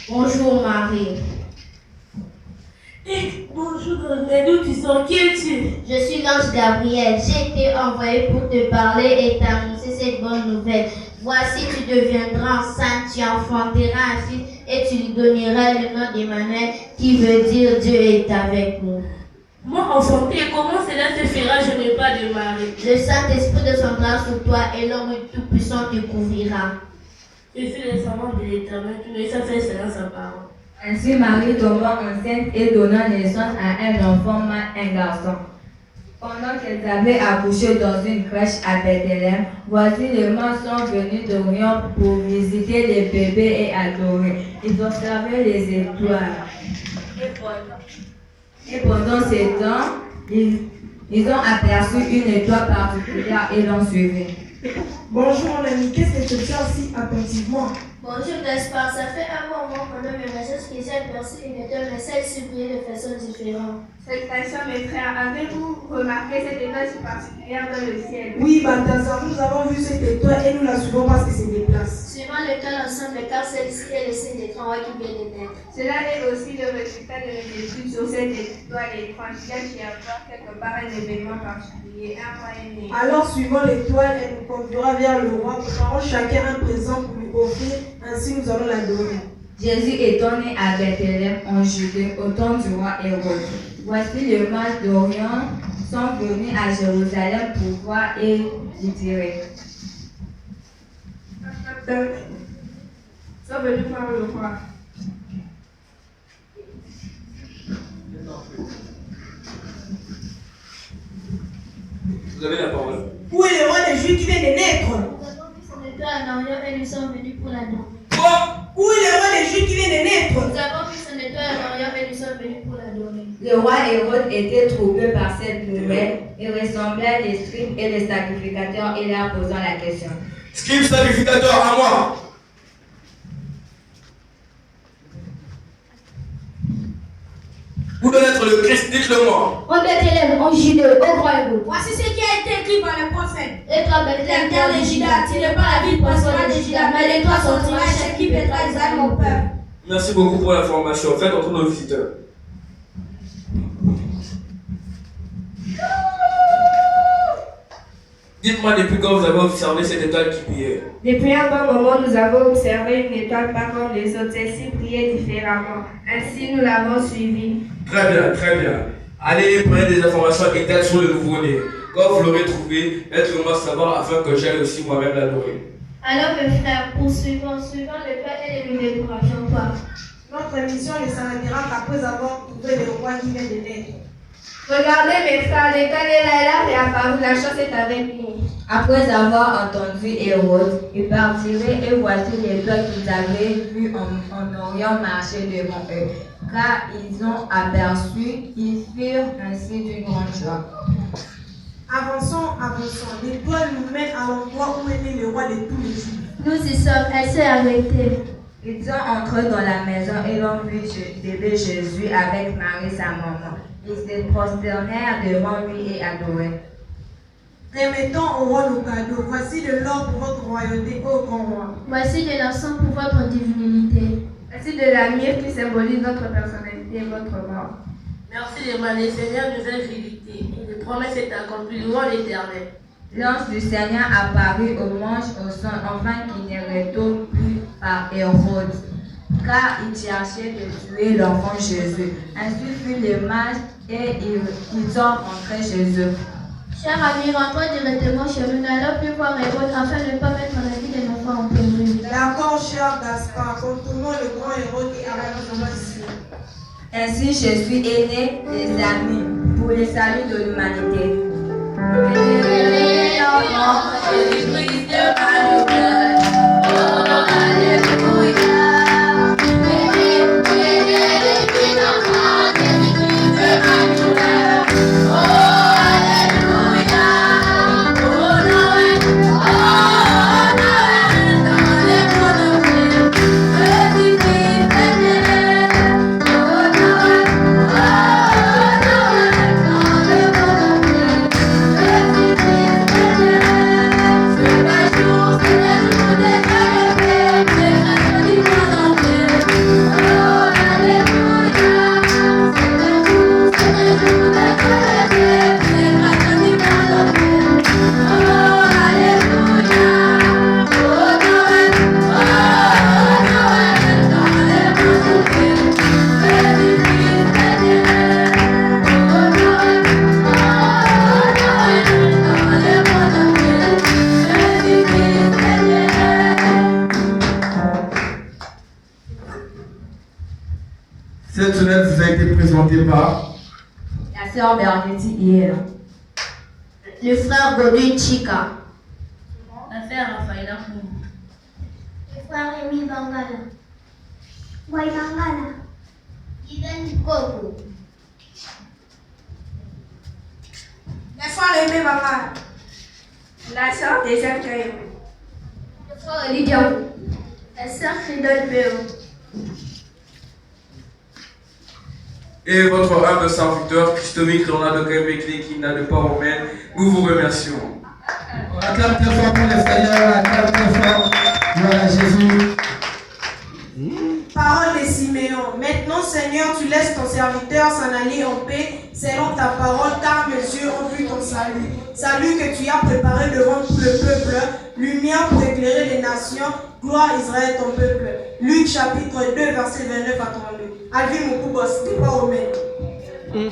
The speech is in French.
Bonjour Marie. Bonjour, mais d'où tu sors? Qui es-tu? Je suis l'ange Gabriel. J'ai été envoyé pour te parler et t'annoncer cette bonne nouvelle. Voici, tu deviendras enceinte, tu enfanteras un fils et tu lui donneras le nom d'Emmanuel qui veut dire Dieu est avec nous. Moi, enfanté, comment cela se fera? Je n'ai pas de mari. Le Saint-Esprit descendra sur toi et l'homme tout-puissant te couvrira. Je suis le servant de l'Éternel, tu ne sais faire selon sa parole. Ainsi Marie tomba enceinte et donna naissance à un enfant mâle, un garçon. Pendant qu'elles avaient accouché dans une crèche à Bethléem, voici les mages sont venus d'Orient pour visiter les bébés et adorer. Ils observaient les étoiles. Et pendant ces temps, ils ont aperçu une étoile particulière et l'ont suivie. Bonjour mon ami, qu'est-ce que tu tiens si attentivement? Bonjour Gaspard, ça fait un moment qu'on a mes messages qui j'ai aperçu une étoile, mais celle-ci brillait de façon différente. Salutations mes frères, avez-vous remarqué cette étoile si particulière dans le ciel? Oui, Balthazar, nous avons vu cette étoile et nous la suivons parce que c'est des places. Suivant l'étoile ensemble, car celle-ci est le signe des 3 rois qui vient de naître. Cela est aussi le résultat de nos études sur cette étoile étrange. Il y a chez avoir quelque part un événement particulier, un roi est né. Alors, suivant l'étoile, elle nous conduira vers le roi. Préparons chacun un présent pour lui offrir, ainsi nous allons l'adorer. Jésus étant né à Bethléem en Judée au temps du roi Hérode. Voici les mages d'Orient sont venus à Jérusalem pour voir et lui tirer. Sont venus voir le roi. Vous avez la parole. Où est le roi des Juifs qui vient de naître? Nous avons vu son étoile en Orient et nous sommes venus pour l'adorer. Quoi? Où est le roi des Juifs qui vient de naître? Nous avons vu son étoile en Orient et nous sommes venus pour l'adorer. Le roi Hérode était troublé par cette nouvelle. Il ressemblait à les scribes et les sacrificateurs et leur posant la question. Scribe sacrificateur à moi. Où doit être le Christ? Dites-le-moi. En Bethléem, en Judée, au roi Hérode. Voici ce qui a été écrit par le prophète. Et toi, Bethléem, terre de Juda, tu n'es pas la ville principale de Juda, mais de toi sortira un chef qui pètera Israël, mon peuple. Merci beaucoup pour l'information. Faites entrer nos visiteurs. Dites-moi depuis quand vous avez observé cette étoile qui brillait. Depuis un bon moment, nous avons observé une étoile pas comme les autres. Celle-ci brillait différemment. Ainsi, nous l'avons suivie. Très bien, très bien. Allez prenez des informations exactes sur le nouveau-né. Quand vous l'aurez trouvé, faites-le-moi savoir afin que j'aille aussi moi-même l'adorer. Alors, mes frères, poursuivons le Père et ne nous décourageons pas. Notre mission ne s'arrêtera qu'après avoir trouvé le roi qui vient de naître. Regardez mes frères, l'étoile est là, elle a réapparu, la chance est avec nous. Après avoir entendu Hérode, ils partirent et voici l'étoile qu'ils avaient vue en Orient marcher devant eux. Car ils ont aperçu, ils firent ainsi d'une grande joie. Avançons, avançons. L'étoile nous mène à l'endroit où est né le roi de tous les Juifs. Nous y sommes, elle s'est arrêtée. Ils sont entrés dans la maison et l'ont vu bébé Jésus avec Marie sa maman. Ils se prosternèrent devant lui et adorèrent. Remettons au roi nos cadeaux. Voici de l'or pour votre royauté, ô grand roi. Voici de l'encens pour votre divinité. Voici de la myrrhe qui symbolise notre personnalité et votre mort. Merci les Seigneur nous a fidélité. Les promesses est accomplie, louons l'Éternel. L'ange du Seigneur apparut au mange au son, enfin qu'il ne retourne plus par Hérode, car il cherchait de tuer l'enfant Jésus. Ainsi furent les mages et ils sont rentrés chez eux. Chers amis, rentrons directement chez nous. N'allons plus voir Hérode afin de ne pas mettre la vie de nos enfants en péril. D'accord, cher Gaspard, contournons le grand Hérode et arrivons ici. Ainsi Jésus est né des amis pour le salut de l'humanité. Jésus-Christ de Marie, oh Alléluia. Jésus-Christ de Marie, oh Alléluia. présenté par la sœur Bernadette hier. Le frère Godwin Chika. La sœur Raphaëla Koum. Le frère Rémi Bangala. Boy Bangala. Ivan Kogo. La frère Aimé Bangala. La sœur des Kayo. Le frère Lydia. La sœur Fidel Béo. Et votre humble serviteur, Christomique Leonardo Kembekli, qui n'a de part romaine, nous vous remercions. On acclame très fort pour le Seigneur, on acclame très fort. Gloire à Jésus. Parole de Siméon. Maintenant, Seigneur, tu laisses ton serviteur s'en aller en paix selon ta parole, car mes yeux ont vu ton salut. Salut que tu as préparé devant tout le peuple, lumière pour éclairer les nations, gloire Israël ton peuple. Luc chapitre 2, verset 29 à 32. Alvin Moukouba, c'était pas au même.